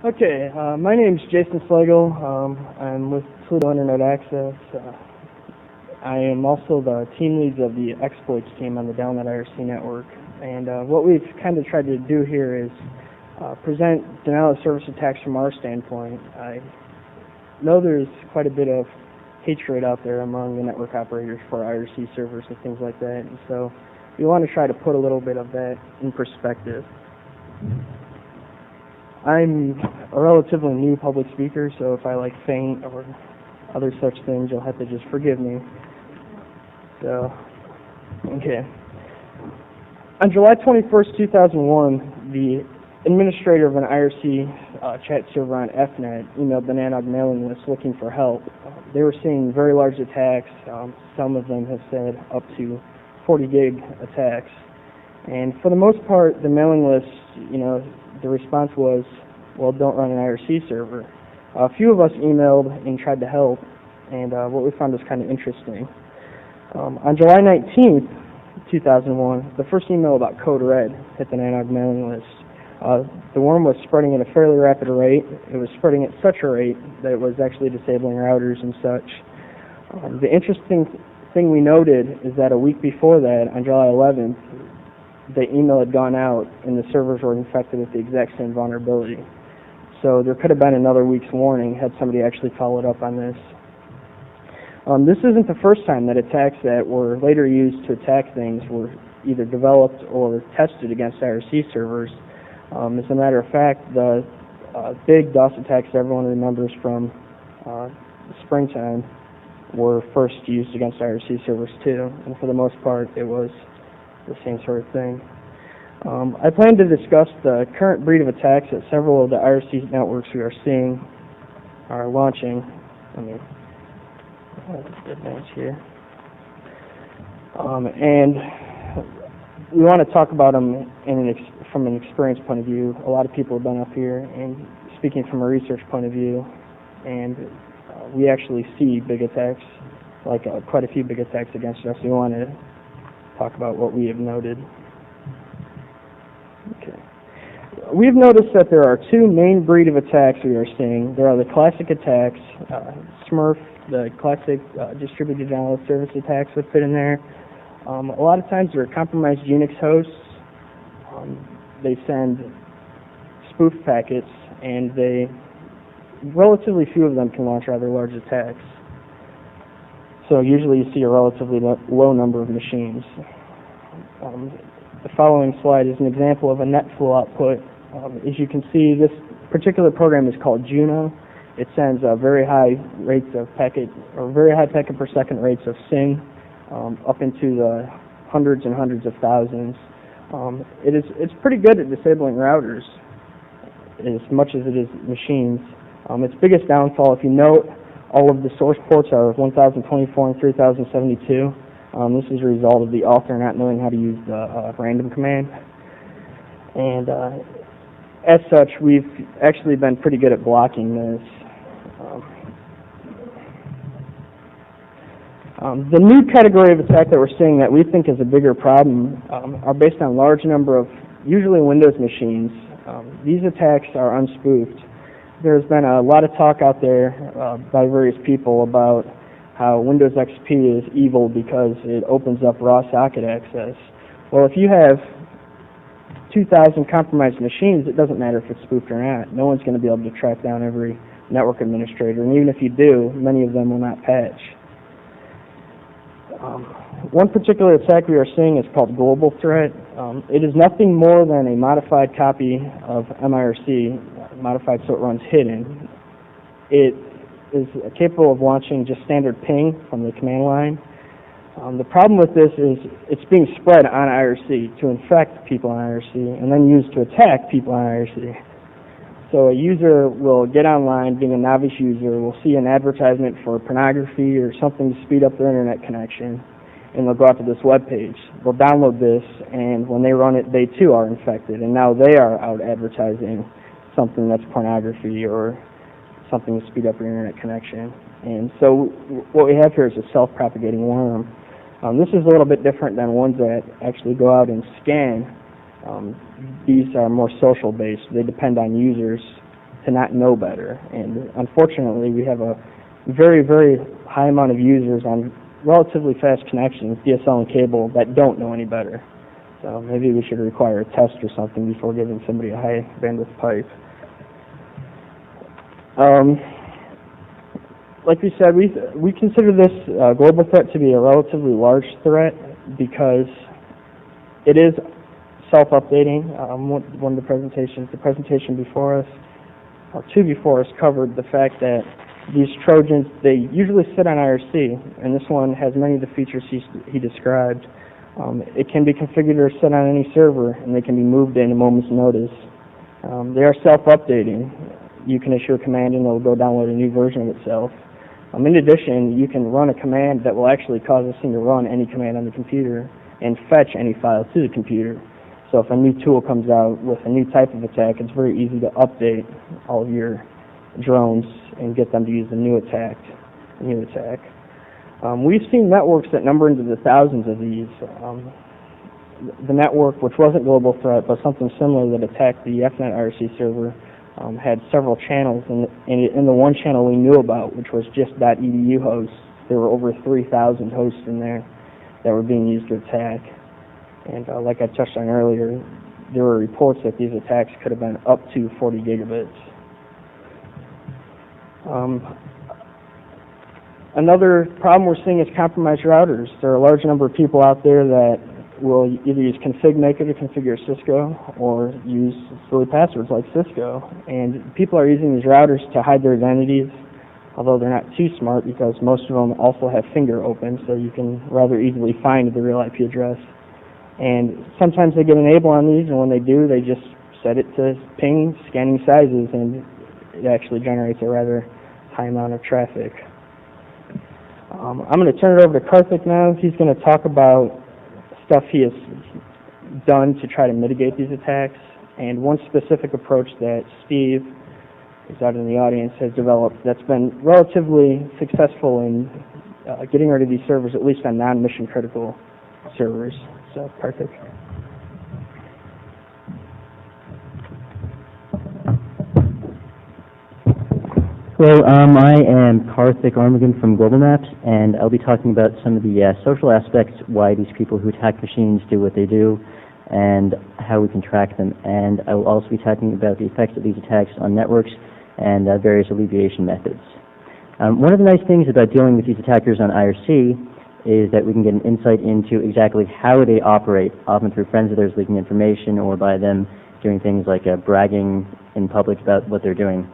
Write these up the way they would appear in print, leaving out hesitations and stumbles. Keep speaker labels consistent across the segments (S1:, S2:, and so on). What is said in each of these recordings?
S1: Okay, my name's Jason Slagle. I'm with Toledo Internet Access. I am also the team lead of the exploits team on the Downnet IRC network. And what we've kind of tried to do here is present denial of service attacks from our standpoint. I know there's quite a bit of hatred out there among the network operators for IRC servers and things like that. And so we want to try to put a little bit of that in perspective. I'm a relatively new public speaker, so if I faint or other such things, you'll have to just forgive me. So, okay. On July 21st, 2001, the administrator of an IRC chat server on FNet emailed the NANOG mailing list looking for help. They were seeing very large attacks. Some of them have said up to 40 gig attacks. And for the most part, the mailing list, the response was, well, don't run an IRC server. A few of us emailed and tried to help, and what we found was kind of interesting. On July 19th, 2001, the first email about Code Red hit the NANOG mailing list. The worm was spreading at a fairly rapid rate. It was spreading at such a rate that it was actually disabling routers and such. The interesting thing we noted is that a week before that, on July 11th, the email had gone out and the servers were infected with the exact same vulnerability. So there could have been another week's warning had somebody actually followed up on this. This isn't the first time that attacks that were later used to attack things were either developed or tested against IRC servers. As a matter of fact, the big DoS attacks everyone remembers from springtime were first used against IRC servers too, and for the most part it was the same sort of thing. I plan to discuss the current breed of attacks that several of the IRC networks we are seeing are launching. Let me advance here. And we want to talk about them from an experience point of view. A lot of people have been up here and speaking from a research point of view, and we actually see big attacks, quite a few big attacks against us. We want to talk about what we have noted. Okay. We've noticed that there are two main breed of attacks we are seeing. There are the classic attacks, SMRF, the classic distributed denial of service attacks would fit in there. A lot of times they're compromised Unix hosts. They send spoof packets, and relatively few of them can launch rather large attacks. So usually you see a relatively low number of machines. The following slide is an example of a net flow output. As you can see, this particular program is called Juno. It sends very high rates of packet, or very high packet per second rates of SYN, up into the hundreds and hundreds of thousands. It's pretty good at disabling routers as much as it is machines. Its biggest downfall, if you note, all of the source ports are 1024 and 3072. This is a result of the author not knowing how to use the random command. And as such, we've actually been pretty good at blocking this. The new category of attack that we're seeing that we think is a bigger problem are based on large number of usually Windows machines. These attacks are unspoofed. There's been a lot of talk out there by various people about how Windows XP is evil because it opens up raw socket access. Well, if you have 2,000 compromised machines, it doesn't matter if it's spoofed or not. No one's going to be able to track down every network administrator, and even if you do, many of them will not patch. One particular attack we are seeing is called Global Threat. It is nothing more than a modified copy of MIRC, modified so it runs hidden. It is capable of launching just standard ping from the command line. The problem with this is it's being spread on IRC to infect people on IRC and then used to attack people on IRC. So a user will get online, being a novice user, will see an advertisement for pornography or something to speed up their internet connection, and they'll go out to this web page. They'll download this, and when they run it, they too are infected, and now they are out advertising something that's pornography or something to speed up your internet connection. And so what we have here is a self-propagating worm. This is a little bit different than ones that actually go out and scan. These are more social-based. They depend on users to not know better. And unfortunately, we have a very, very high amount of users on relatively fast connections, DSL and cable, that don't know any better. So maybe we should require a test or something before giving somebody a high bandwidth pipe. Like we said, we consider this global threat to be a relatively large threat because it is self-updating. One of the presentation before us, or two before us, covered the fact that these Trojans, they usually sit on IRC, and this one has many of the features he described. It can be configured or sit on any server, and they can be moved in a moment's notice. They are self-updating. You can issue a command, and it'll go download a new version of itself. In addition, you can run a command that will actually cause this thing to run any command on the computer and fetch any file to the computer. So if a new tool comes out with a new type of attack, it's very easy to update all of your drones and get them to use the new attack. We've seen networks that number into the thousands of these. The network, which wasn't global threat, but something similar that attacked the FNet IRC server, had several channels, and in the one channel we knew about, which was just .edu hosts, there were over 3,000 hosts in there that were being used to attack. And like I touched on earlier, there were reports that these attacks could have been up to 40 gigabits. Another problem we're seeing is compromised routers. There are a large number of people out there that will either use config maker to configure Cisco or use silly passwords like Cisco. And people are using these routers to hide their identities, although they're not too smart because most of them also have finger open, so you can rather easily find the real IP address. And sometimes they get enable on these, and when they do, they just set it to ping, scanning sizes, and it actually generates a rather high amount of traffic. I'm going to turn it over to Karthik now. He's going to talk about stuff he has done to try to mitigate these attacks, and one specific approach that Steve, who's out in the audience, has developed that's been relatively successful in getting rid of these servers, at least on non-mission critical servers. So, Karthik.
S2: Hello, I am Karthik Arumugham from Global Maps, and I'll be talking about some of the social aspects, why these people who attack machines do what they do, and how we can track them. And I will also be talking about the effects of these attacks on networks and various alleviation methods. One of the nice things about dealing with these attackers on IRC is that we can get an insight into exactly how they operate, often through friends of theirs leaking information or by them doing things like bragging in public about what they're doing.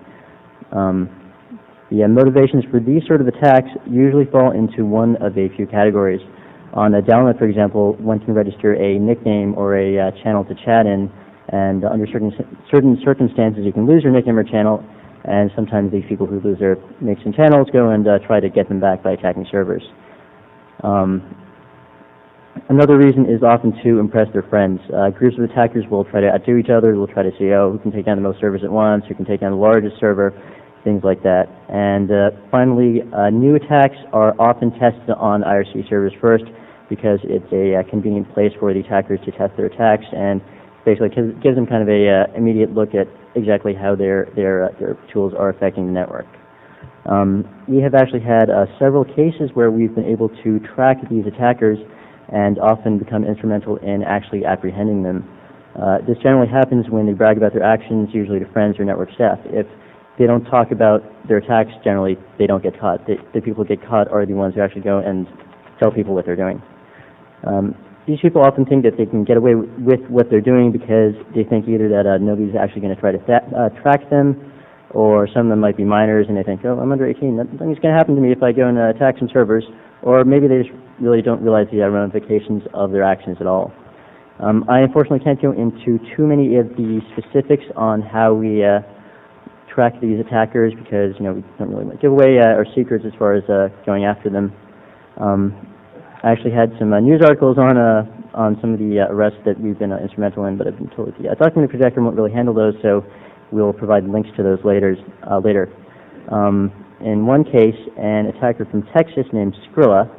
S2: The motivations for these sort of attacks usually fall into one of a few categories. On a download, for example, one can register a nickname or a channel to chat in, and under certain circumstances you can lose your nickname or channel, and sometimes these people who lose their nicks and channels go and try to get them back by attacking servers. Another reason is often to impress their friends. Groups of attackers will try to outdo each other, will try to see, who can take down the most servers at once, who can take down the largest server, things like that. And finally, new attacks are often tested on IRC servers first because it's a convenient place for the attackers to test their attacks, and basically gives them kind of a immediate look at exactly how their tools are affecting the network. We have actually had several cases where we've been able to track these attackers and often become instrumental in actually apprehending them. This generally happens when they brag about their actions, usually to friends or network staff. If they don't talk about their attacks, generally they don't get caught. The people who get caught are the ones who actually go and tell people what they're doing. These people often think that they can get away with what they're doing because they think either that nobody's actually going to try to track them, or some of them might be minors and they think, I'm under 18, nothing's going to happen to me if I go and attack some servers, or maybe they just really don't realize the ramifications of their actions at all. I unfortunately can't go into too many of the specifics on how we track these attackers because we don't really want to give away our secrets as far as going after them. I actually had some news articles on some of the arrests that we've been instrumental in, but I've been told the document projector won't really handle those, so we'll provide links to those later. In one case, an attacker from Texas named Skrilla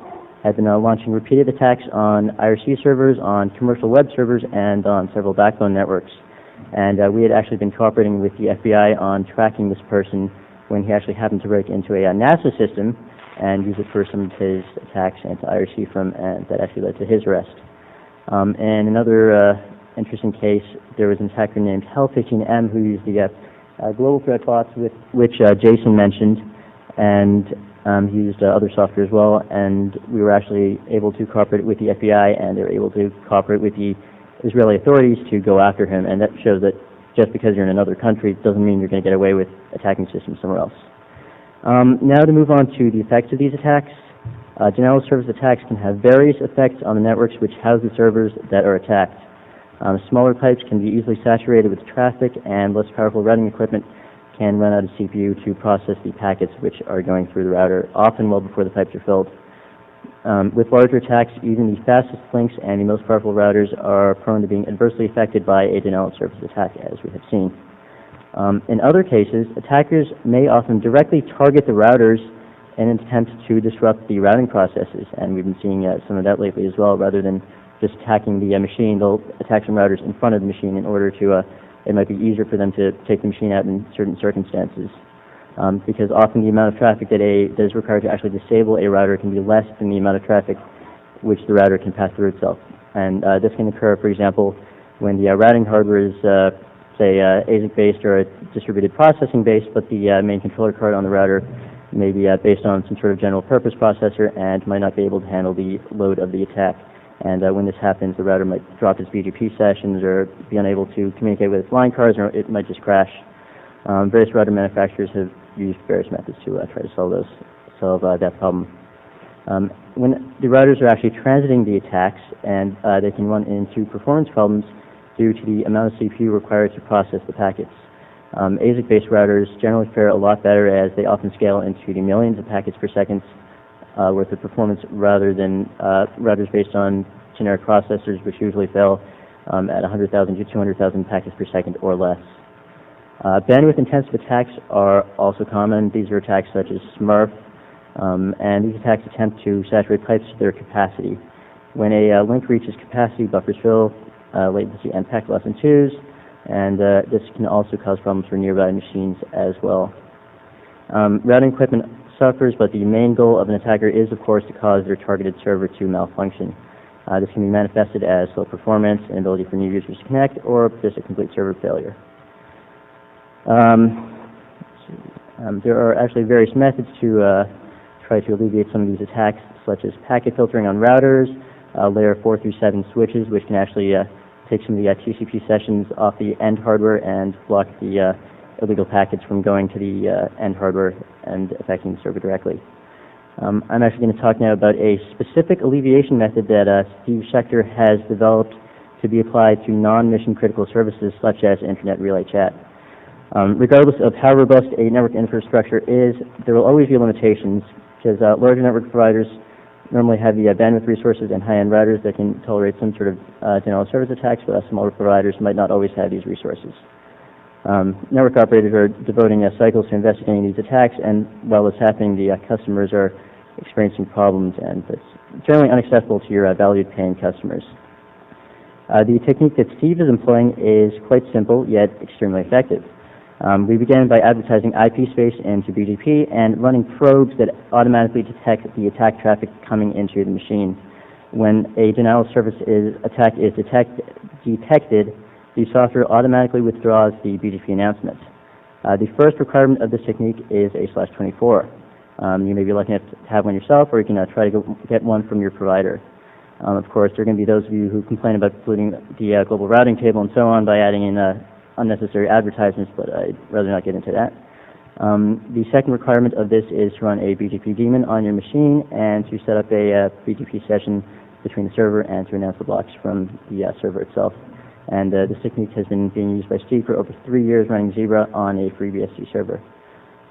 S2: had been launching repeated attacks on IRC servers, on commercial web servers, and on several backbone networks. And we had actually been cooperating with the FBI on tracking this person when he actually happened to break into a NASA system and use it for some of his attacks anti-IRC from, and that actually led to his arrest. And another interesting case, there was an attacker named Hell15M who used the global threat bots, which Jason mentioned, and he used other software as well, and we were actually able to cooperate with the FBI, and they were able to cooperate with the Israeli authorities to go after him, and that shows that just because you're in another country doesn't mean you're going to get away with attacking systems somewhere else. Now to move on to the effects of these attacks. Denial of service attacks can have various effects on the networks which house the servers that are attacked. Smaller pipes can be easily saturated with traffic, and less powerful routing equipment can run out of CPU to process the packets which are going through the router, often well before the pipes are filled. With larger attacks, even the fastest links and the most powerful routers are prone to being adversely affected by a denial of service attack, as we have seen. In other cases, attackers may often directly target the routers in an attempt to disrupt the routing processes, and we've been seeing some of that lately as well. Rather than just attacking the machine, they'll attack some routers in front of the machine in order to, it might be easier for them to take the machine out in certain circumstances. Because often the amount of traffic that is required to actually disable a router can be less than the amount of traffic which the router can pass through itself. And this can occur, for example, when the routing hardware is, say, ASIC-based or distributed processing-based, but the main controller card on the router may be based on some sort of general-purpose processor and might not be able to handle the load of the attack. And when this happens, the router might drop its BGP sessions or be unable to communicate with its line cards, or it might just crash. Various router manufacturers have used various methods to try to solve that problem. When the routers are actually transiting the attacks, and they can run into performance problems due to the amount of CPU required to process the packets. ASIC-based routers generally fare a lot better, as they often scale into the millions of packets per second worth of performance, rather than routers based on generic processors, which usually fail at 100,000 to 200,000 packets per second or less. Bandwidth-intensive attacks are also common. These are attacks such as SMRF, and these attacks attempt to saturate pipes to their capacity. When a link reaches capacity, buffers fill, latency and packet loss ensues, and this can also cause problems for nearby machines as well. Routing equipment suffers, but the main goal of an attacker is, of course, to cause their targeted server to malfunction. This can be manifested as slow performance, inability for new users to connect, or just a complete server failure. There are actually various methods to try to alleviate some of these attacks, such as packet filtering on routers, layer 4 through 7 switches, which can actually take some of the TCP sessions off the end hardware and block the illegal packets from going to the end hardware and affecting the server directly. I'm actually going to talk now about a specific alleviation method that Steve Schechter has developed to be applied to non-mission critical services such as Internet Relay Chat. Regardless of how robust a network infrastructure is, there will always be limitations, because larger network providers normally have the bandwidth resources and high-end routers that can tolerate some sort of denial of service attacks, but smaller providers might not always have these resources. Network operators are devoting cycles to investigating these attacks, and while it's happening, the customers are experiencing problems, and it's generally unacceptable to your valued paying customers. The technique that Steve is employing is quite simple, yet extremely effective. We began by advertising IP space into BGP and running probes that automatically detect the attack traffic coming into the machine. When a denial of service attack is detected, the software automatically withdraws the BGP announcement. The first requirement of this technique is a /24. You may be lucky enough to have one yourself, or you can try to get one from your provider. Of course, there are going to be those of you who complain about polluting the global routing table and so on by adding in unnecessary advertisements, but I'd rather not get into that. The second requirement of this is to run a BGP daemon on your machine and to set up a BGP session between the server and to announce the blocks from the server itself. And this technique has been being used by Steve for over 3 years, running Zebra on a FreeBSD server.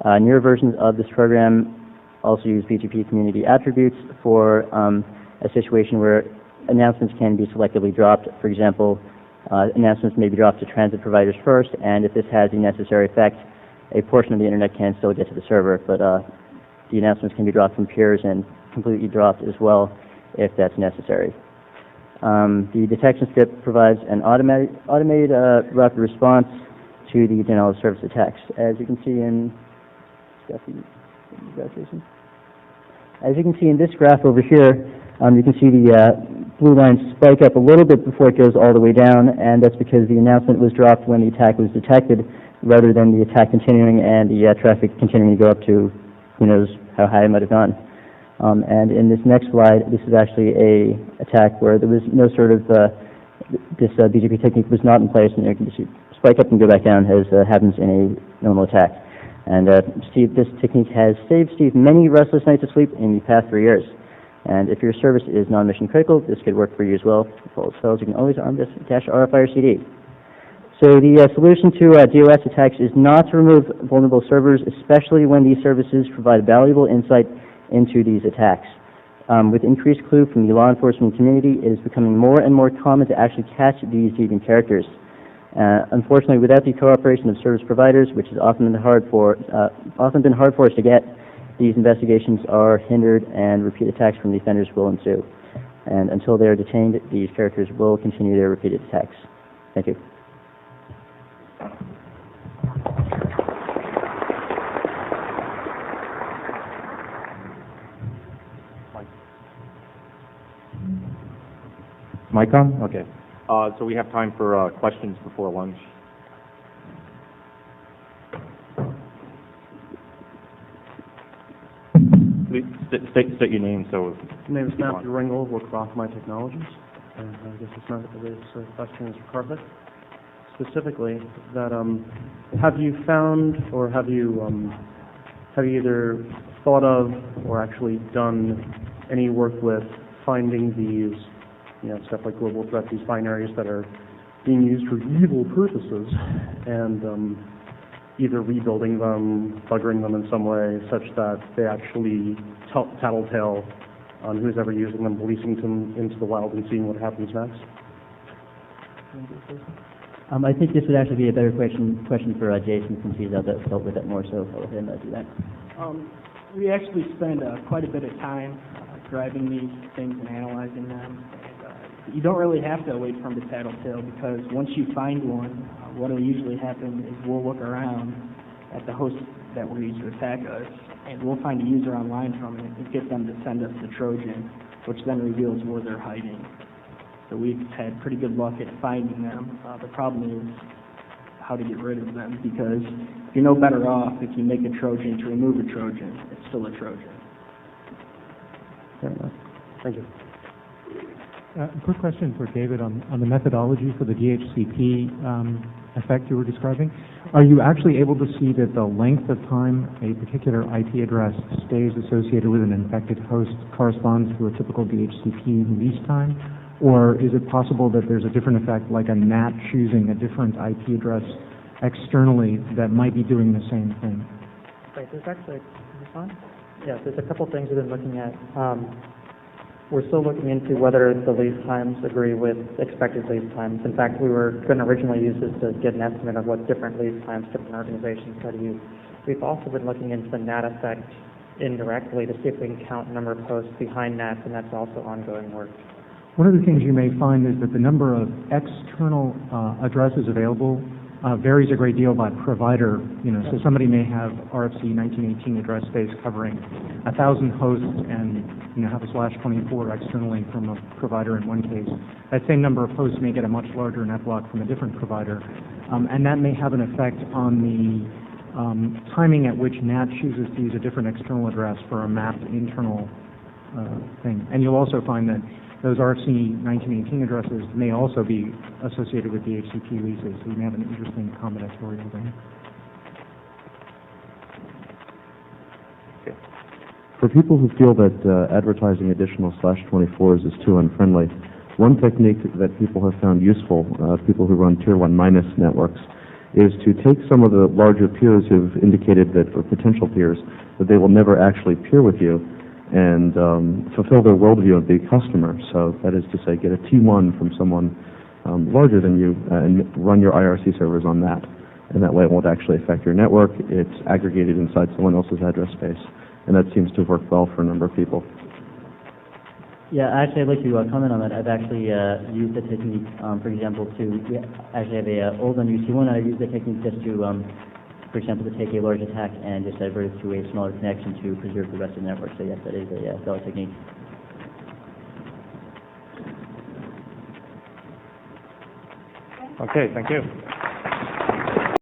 S2: Newer versions of this program also use BGP community attributes for a situation where announcements can be selectively dropped. For example, announcements may be dropped to transit providers first, and if this has the necessary effect, a portion of the internet can still get to the server, but the announcements can be dropped from peers and completely dropped as well if that's necessary. The detection script provides an automated rapid response to the denial of service attacks. As you can see in this graph over here, you can see the blue lines spike up a little bit before it goes all the way down, and that's because the announcement was dropped when the attack was detected, rather than the attack continuing and the traffic continuing to go up to who knows how high it might have gone. And in this next slide, this is actually a attack where there was no sort of, this BGP technique was not in place, and you can just spike up and go back down as happens in a normal attack. And Steve, this technique has saved Steve many restless nights of sleep in the past 3 years. And if your service is non-mission critical, this could work for you as well. For all spells, you can always arm this -RFI or CD. So the solution to DoS attacks is not to remove vulnerable servers, especially when these services provide valuable insight into these attacks. With increased clue from the law enforcement community, it is becoming more and more common to actually catch these hidden characters. Unfortunately, without the cooperation of service providers, which has often been hard for us to get, these investigations are hindered and repeat attacks from the offenders will ensue. And until they are detained, these characters will continue their repeated attacks. Thank you.
S3: Mic on? Okay. So we have time for questions before lunch. Please state your name. So.
S4: My name is Matthew Ringel, work for Optimize Technologies, and I guess it's not this question is for Karthik. Specifically, that have you found or have you either thought of or actually done any work with finding these, stuff like global threats, these binaries that are being used for evil purposes, and either rebuilding them, buggering them in some way, such that they actually tattletale on who's ever using them, releasing them into the wild and seeing what happens next?
S2: I think this would actually be a better question for Jason, since he's dealt with that more, so I'll let him do that.
S1: We actually spend quite a bit of time driving these things and analyzing them. And, you don't really have to wait for them to tattletale, because once you find one, what will usually happen is we'll look around at the host that we're using to attack us, and we'll find a user online from it and get them to send us the Trojan, which then reveals where they're hiding. So we've had pretty good luck at finding them. The problem is how to get rid of them, because you're no better off if you make a Trojan to remove a Trojan. It's still a Trojan.
S4: Fair enough. Thank you.
S5: A quick question for David on the methodology for the DHCP effect you were describing. Are you actually able to see that the length of time a particular IP address stays associated with an infected host corresponds to a typical DHCP release time? Or is it possible that there's a different effect, like a NAT choosing a different IP address externally that might be doing the same thing?
S6: Right, there's actually, is this on? Yeah, there's a couple things we've been looking at. We're still looking into whether the lead times agree with expected lead times. In fact, we were going to originally use this to get an estimate of what different lead times different organizations had to use. We've also been looking into the NAT effect indirectly to see if we can count the number of hosts behind NATs, and that's also ongoing work.
S5: One of the things you may find is that the number of external addresses available varies a great deal by provider. So somebody may have RFC 1918 address space covering 1,000 hosts and have a /24 externally from a provider in one case. That same number of hosts may get a much larger net block from a different provider, and that may have an effect on the timing at which NAT chooses to use a different external address for a mapped internal thing. And you'll also find that those RFC 1918 addresses may also be associated with the DHCP leases, so you may have an interesting combinatorial thing.
S7: For people who feel that advertising additional /24s is too unfriendly, one technique that people have found useful, people who run Tier 1 minus networks, is to take some of the larger peers who've indicated that, or potential peers, that they will never actually peer with you, and fulfill their worldview and be a customer. So that is to say, get a T1 from someone larger than you and run your IRC servers on that. And that way it won't actually affect your network. It's aggregated inside someone else's address space. And that seems to have worked well for a number of people.
S2: Yeah, actually, I'd like to comment on that. I've actually used the technique, for example, we actually have a old unused C1, and I've used the technique just to, for example, to take a large attack and just divert it to a smaller connection to preserve the rest of the network. So yes, that is a valid technique.
S3: Okay, thank you.